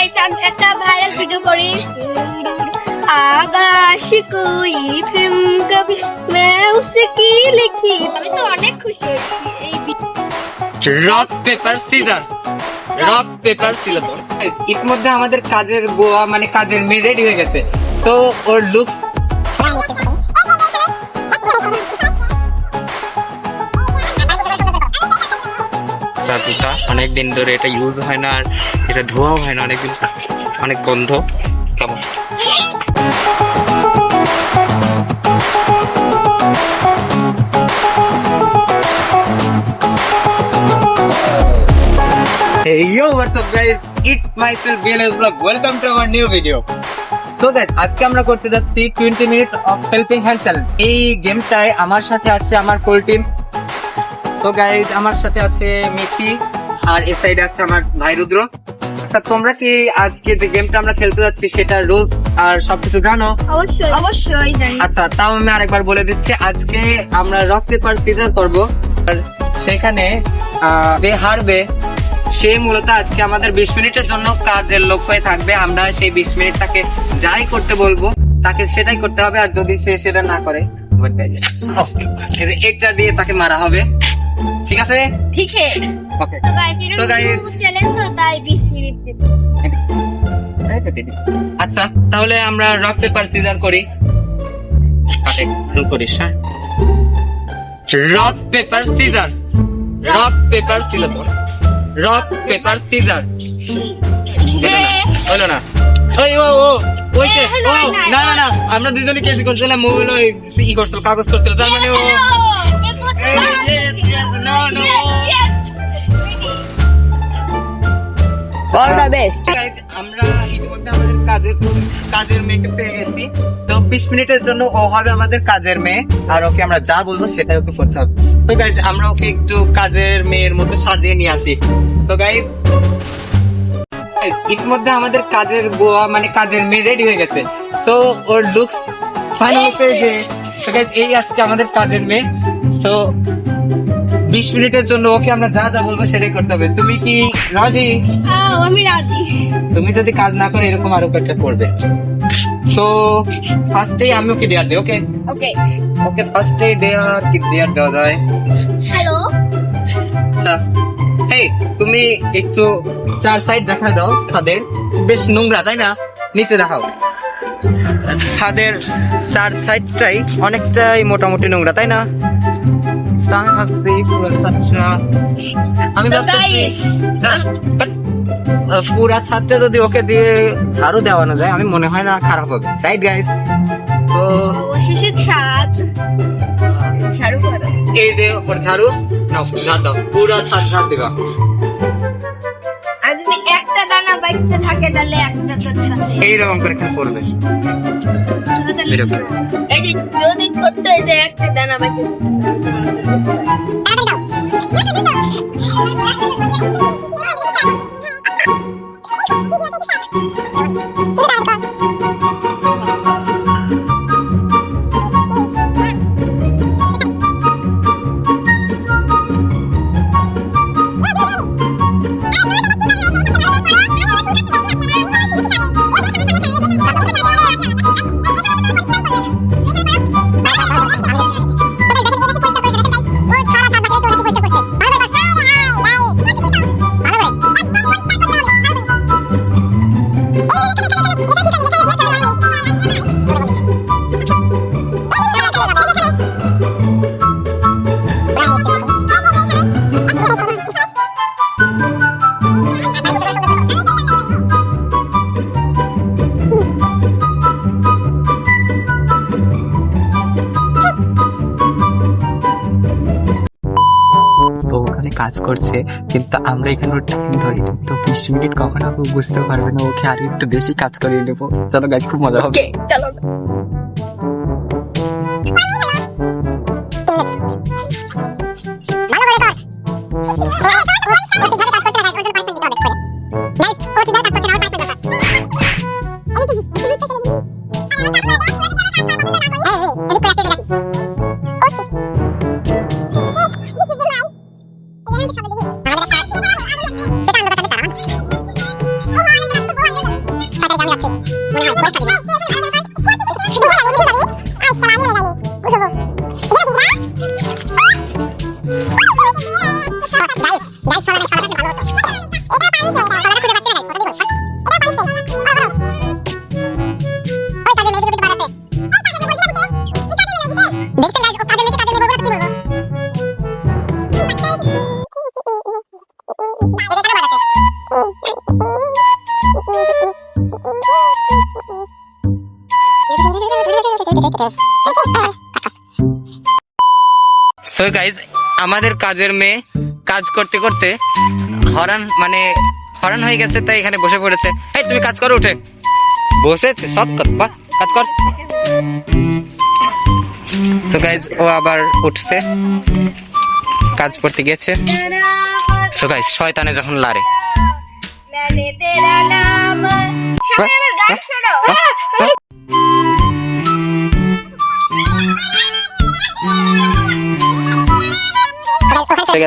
Guys আমি একটা viral video করি आकाश कोई फिल्म कभी मैं उसकी लिखी আমি তো অনেক খুশি হয়েছি এই rock paper scissor rock paper scissor ইতিমধ্যে আমাদের কাজের গোয়া মানে কাজের মেয়ে রেডি হয়ে গেছে সো ওর লুকস চাচুটা অনেকদিন ধরে এটা ইউজ হয় না আর এটা ধোয়াও হয় না অনেকদিন অনেক গন্ধ কেমন Hey yo, what's up guys? It's myself BLS Vlog. Welcome to our new video. So guys, আজকে আমরা করতে যাচ্ছি 20 minute of helping hand challenge. এই গেমটায় আমার সাথে আছে আমার ফুল টিম। So guys, আমার সাথে আছে মিঠি আর এই সাইডে আছে আমার ভাই রুদ্র। আচ্ছা তোমরা কি আজকে যে গেমটা আমরা খেলতে যাচ্ছি সেটা রুলস আর সবকিছু জানো? অবশ্যই অবশ্যই জানি। আচ্ছা তাও আমি আরেকবার বলে দিচ্ছি আজকে আমরা রক পেপার সিজার করব আর সেখানে যে হারবে সে মূলত আজকে আমাদের 20 মিনিটের জন্য কাজের লোক হয়ে থাকবে আমরা সেই 20 মিনিট তাকে যাই করতে বলবো তাকে সেটাই করতে হবে আর যদি সে সেটা না করে এটা দিয়ে তাকে মারা হবে ঠিক আছে ঠিক আছে ওকে তো গাইস চ্যালেঞ্জ তো তাই 20 মিনিট দেব আচ্ছা তাহলে আমরা রক পেপার সিজার করি কাটে শুরু করিস হ্যাঁ rock paper scissor rock paper scissor rock paper scissor হলো না ওই ও ও ওইতে ও না না না আমরা দুজনে কেসি করছিলাম মোবাইল ওই ই করছিল কাগজ করছিল তার মানে oh no no all the best guys আমরা ইতিমধ্যে আমাদের কাজের মেয়েকে পেয়ে গেছি তো 20 মিনিটের জন্য ও হবে আমাদের কাজের মেয়ে আর ওকে আমরা যা বলবো সেটাই ওকে করতে হবে তো গাইস আমরা ওকে একটু কাজের মেয়ের মতো সাজিয়ে নিয়ে আসি তো গাইস ইতিমধ্যে আমাদের কাজের গোয়া মানে কাজের মেয়ে রেডি হয়ে গেছে সো ওর লুকস ফাইনাল হয়ে গেছে তো গাইস এই আজকে আমাদের কাজের মেয়ে সো 20 মিনিটের জন্য ওকে আমরা যা যা বলবো সেটাই করতে হবে তুমি কি রাজি হ্যাঁ আমি রাজি তুমি যদি কাজ না করে এরকম আরো একটা করবে সো ফার্স্টেই আমি ওকে দেয়ার দিই ওকে ওকে ওকে ফার্স্টে দেয়ার কি দেয়ার দেওয়া যায় হ্যালো আচ্ছা হেই তুমি একটু চার সাইড দেখা দাও ছাদের বেশ নোংরা তাই না নিচে দেখাও ছাদের চার সাইডটাই অনেকটাই মোটামুটি নোংরা তাই না আমি ভাবছি আমি ভাবছি পুরা ছাদটা যদি ওকে দিয়ে ঝাড়ু দেওয়ানো যায় আমি মনে হয় না খারাপ হবে রাইট গাইস তো শিশির ছাদ ঝাড়ু করো এই যে ওর ঝাড়ু নাও ঝাড় দাও পুরা ছাদ ঝাড় দিবা আর যদি একটা দানা বাইতে থাকে তাহলে একটা সাথে এইরকম করে এখানে পড়বে এই যে যদি ছোট্ট এই যে একটা দানা বাইতে ওখানে কাজ করছে কিন্তু আমরা এখানে টাইম ধরি তো 20 মিনিট কখন হবে বুঝতে পারবে না ওকে আরো একটু বেশি কাজ করিয়ে নেবো চলো গাইজ খুব মজা হবে চলো সো গাইজ, আমাদের কাজের মেয়ে কাজ করতে করতে হরান হয়ে গেছে, তাই এখানে বসে পড়েছে। এই তুমি কাজ করো, উঠে বসেছে সব কাজ কর। তো গাইজ, ও আবার উঠছে, কাজ করতে গেছে। সো গাইজ, শয়তানে যখন লারে मैंने तेरा नाम সবাই আমার গান শোনো।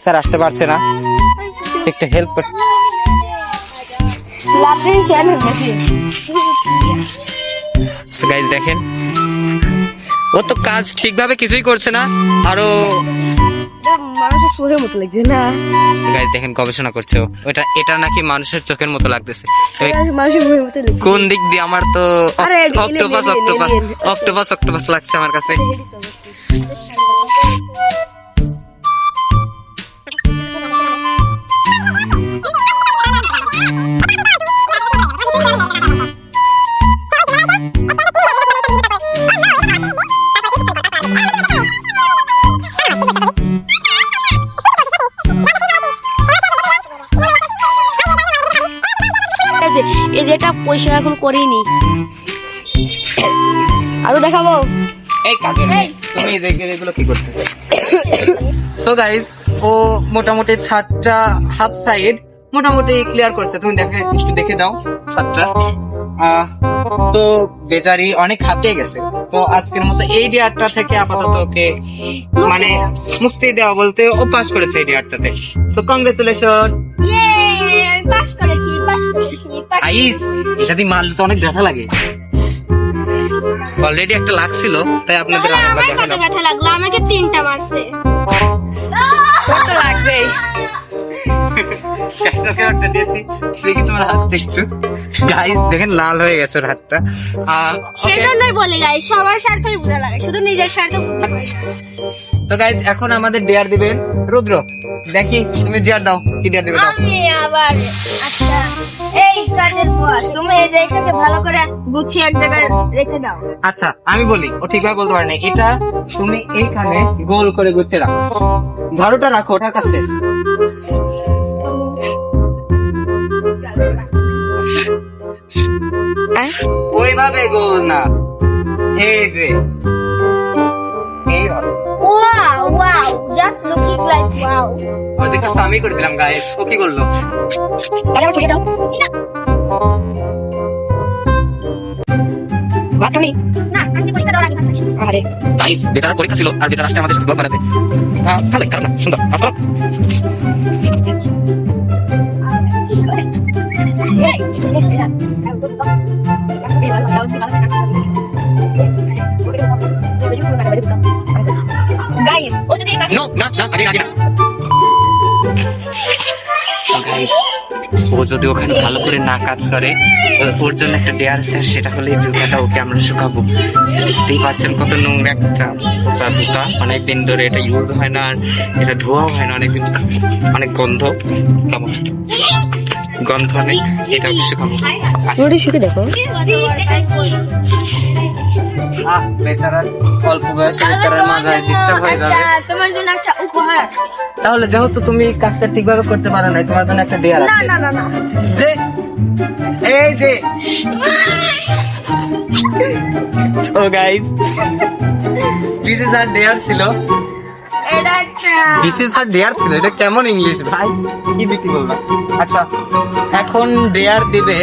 স্যার আসতে পারছে না, একটু হেল্প করছে। So guys, দেখেন, ও তো কাজ ঠিকভাবে কিছুই করছে না, আরো মানুষের চোখের মতো লাগছে না। So guys, দেখেন, গবেষণা করছে ও। এটা নাকি মানুষের চোখের মতো লাগতেছে। মানুষের মুখের মতো লাগছে। কোন দিক দিয়ে? আমার তো আরে, অক্টোপাস লাগছে আমার কাছে। এই যেটা পয়সা এখন করিনি, আরো দেখাবো। এই কাজের মেয়ে, তুমি এগুলো কি করতে? সো গাইস, ও মোটামুটি ছাদটা হাফ সাইড মোটামুটি ক্লিয়ার করছে। তুমি একটু দেখে দাও ছাদটা। তো বেচারি অনেক হাঁপিয়ে গেছে। তো আজকের মতো এই ডিয়ারটা থেকে আপাতত ওকে মুক্তি দেওয়া বলতে ও পাস করেছে এই ডিয়ারটাতে। So congratulation. আমি পাস করেছি। আইস, এটা দিয়ে মারলে তো অনেক ব্যথা লাগে। অলরেডি একটা লাগছিল, তাই আপনাদের আরেকবার আমার কত দেখালাম। ব্যথা লাগলো, আমাকে 3টা মারছে। কত লাগবে? দেখি তোমার হাত একটু। গাইস দেখেন, লাল হয়ে গেছে ওর হাতটা। সেজন্যই বলি গাইস, সবার স্বার্থই বুঝা লাগে, শুধু নিজের স্বার্থ বুঝতে পারি না। তো গাইস, এখন আমাদের ডেয়ার দিবেন রুদ্র। দেখি তুমি ডেয়ার দাও, কি ডেয়ার দিবে দাও। আমি আবার আচ্ছা, এই কাজের পর তুমি এই জায়গাটাকে ভালো করে গুছিয়ে এক জায়গায় রেখে দাও। আচ্ছা, আমি বলি, ও ঠিকভাবে বলতে পারে না। এটা তুমি এইখানে গোল করে গুছিয়ে রাখো, ঝাড়ুটা রাখো, ওটার কাজ শেষ। ওইভাবে গোল না, এই যে এইভাবে। Wow wow, just looking like wow. ওদের কাজটা আমি করে দিলাম গাইস। ও কি করলো? তাহলে আমার ছড়িয়ে দাও। ভাত খাবি? না, আজকে পরীক্ষা দেওয়ার আগে ভাত খাচ্ছি। আরে গাইস, বেচারা পরীক্ষা ছিল আর বেচারা আসছে আমাদের সাথে ব্লগ বানাতে। ভালো, খারাপ না, সুন্দর। আসো। গাইস, ও যদি এই কাজ No, না, আগে না। So guys, ও যদি ওখানে ভালো করে না কাজ করে, ওর জন্য একটা ডেয়ার আছে, সেটা হলে জুতাটা ওকে আমরা শুকাবো। দেখতেই পাচ্ছেন কত নোংরা একটা জুতা, অনেকদিন ধরে এটা ইউজ হয় না, আর এটা ধোয়াও হয় না অনেকদিন, অনেক গন্ধ, কেমন গন্ধ অনেক। এটা ওকে শুকাবো। ওটা শুকে দেখো। বেচারার অল্প বয়সে বেচারার মাথায় ডিস্টার্ব হয়ে যাবে। তোমার জন্য একটা উপহার আছে। তাহলে যেহেতু তুমি কাজটা ঠিকভাবে করতে পারো না, তোমার জন্য একটা ডেয়ার আছে। না। যে এই যে ও guys, this is our dare ছিল। এটা একটা দিস ইজ আর ডেয়ার ছিল। এটা কেমন ইংলিশ ভাই, কি বিচি বলবা? আচ্ছা, এখন ডেয়ার দিবে।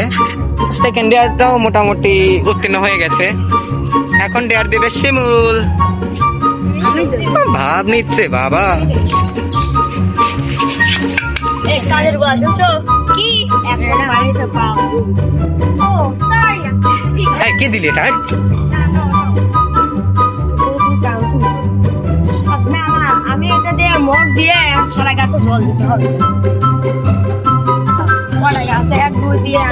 সেকেন্ড ডেয়ারটাও মোটামুটি উত্তীর্ণ হয়ে গেছে। এখন ডেয়ার দিবে শিমুল। ভাব নিচ্ছে বাবা। এই কালের বাস তো কি একটা বাড়িতে পাও। ও তাই কি দিলি এটা? না না, আমি এটা দিয়ে মগ দিয়ে সারা গাছে জল দিতে হবে। কটা গাছে 1 2 দিয়ে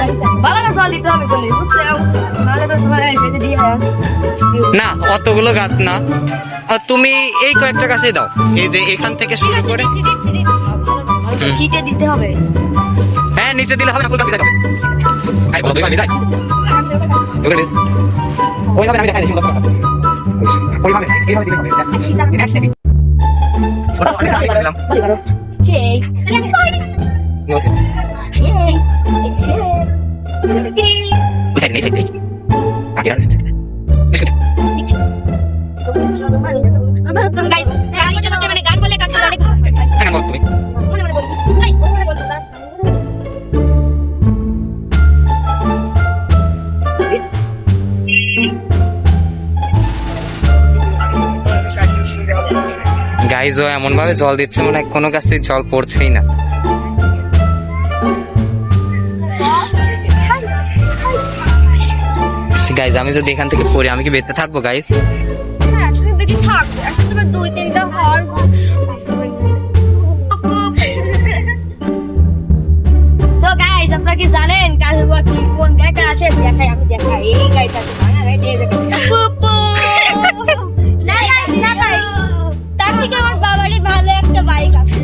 ভালো করে জল দিতে হবে বলে, বুঝছো? নাহলে তো তোমার এটা দিয়ে না, অতগুলো গাছ না, তুমি এই কয়েকটা গাছে দাও, এই যে এখান থেকে শুরু করে। দিচ্ছি। শীতে দিতে হবে। হ্যাঁ, নিচে দিলে হবে না, ফুলটা ভিজে যাবে। আই বলো, দুইবার ভিজাই। ওকে, ওইভাবে আমি দেখাই দিছি, ওইভাবে এইভাবে দিলে হবে। নেক্সট স্টেপ ওটা অনেক আগে দিলাম। সেই ওকে, সেই বুঝাই নেই সাইড আগে আর গাইস, আজকে তো মানে গান বলে কাছে অনেক হ্যাঁ বল তুমি। মনে মনে বলি। এই মনে বলি। গাইজ, ও এমন ভাবে জল দিচ্ছে মনে হয় কোনো গাছে জল পড়ছেই না। গাইজ, আমি যদি এখান থেকে পড়ি আমি কি বেঁচে থাকবো গাইজ? হ্যাঁ, তুমি বেঁচে থাকবে। আসলে তোমার 2-3টা ঘর। সো গাইস, আপনারা কি জানেন কাজুয়া কি কোন গাইটা আসে? দেখাই, আমি দেখাই। এই গাইটা আছে, ভাঙা গাইটা এই দেখো। পুপু না গাইস, না গাইস, তার থেকে আমার বাবারই ভালো একটা বাইক আছে।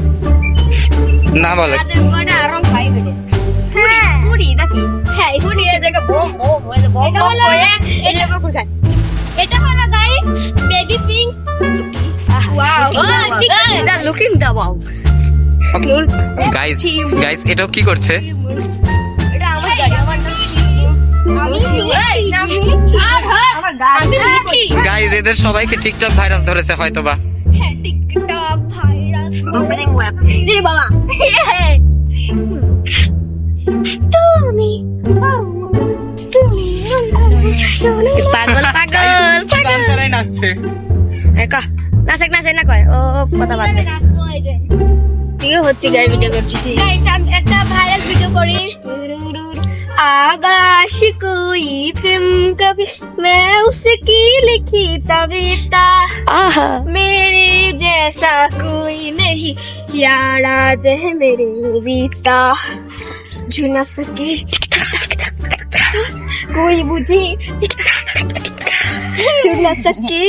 না বলে তাদের মানে আরো ভাই বেড়ে স্কুটি নাকি? হ্যাঁ, স্কুটি এর জায়গা বম বম হয়ে বম বম করে এই যে কোথায়? এটা হলো গাই বেবি পিঙ্ক স্কুটি। ওয়াও, এটা লুকিং দা ওয়াও। গাইজ, গাইজ এটাও কি করছে? এটা আমার গাড়ি, আমার নাম গাইজ, এদের সবাইকে টিকটক ভাইরাস ধরেছে হয়তোবা। টিকটক ভাইরাস রে বাবা। তুমি পাগল পাগল গান ছাড়াই নাচছে। একা নাচে নাচে না কয় ও কথা বাদ দে। তুইও হচ্ছে গাই ভিডিও করছিস। গাইস, আমি একটা ভাইরাল ভিডিও করি। आकाश कोई प्रेम कभी मैं उसकी लिखी कविता मेरे जैसा कोई नहीं यार आज है मेरे बीता जो न सके कोई मुझे छू न सके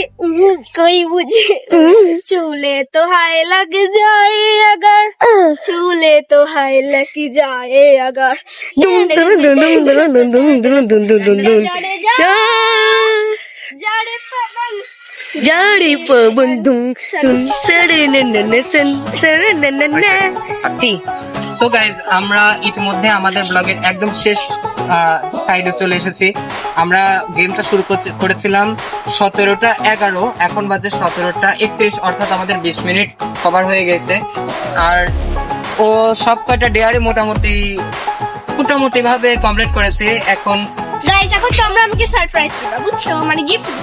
कोई मुझे छूले तो हाय लग जाए अगर छूले तो हाय लग जाए अगर Jari pabundung sun saranana sun saranana. তো গাইজ, আমরা ইতিমধ্যে আমাদের ব্লগের একদম শেষ সাইডে চলে এসেছি। আমরা গেমটা শুরু করেছিলাম 17টা 11, এখন বাজে 17টা 31, অর্থাৎ আমাদের 20 মিনিট কভার হয়ে গেছে। আর ও সব কয়টা ডেয়ারি মোটামুটি ভাবে কমপ্লিট করেছে। এখন গাইস, এখন তো আমরা আমাকে সারপ্রাইজ দিবা, বুঝছো? মানে গিফট।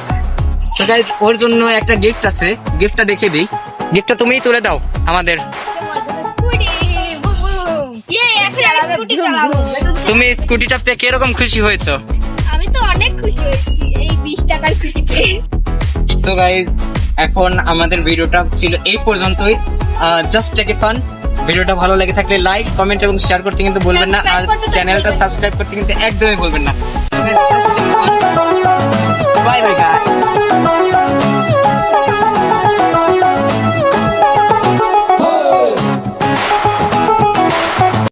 তো গাইজ, ওর জন্য একটা গিফট আছে, গিফটটা দেখে দিই। গিফটটা তুমিই তুলে দাও আমাদের। স্কুটি স্কুটি চালাবো। তুমি স্কুটিটা পেয়ে কিরকম খুশি হয়েছো? আমি তো অনেক খুশি হয়েছি এই 20 টাকার খুশি পেয়ে। সো গাইজ, এখন আমাদের ভিডিওটা ছিল এই পর্যন্তই। Just take a fun. ভিডিওটা ভালো লেগে থাকলে লাইক, কমেন্ট এবং শেয়ার করতে কিন্তু ভুলবেন না, আর চ্যানেলটা সাবস্ক্রাইব করতে কিন্তু একদমই ভুলবেন না। So guys, just take fun.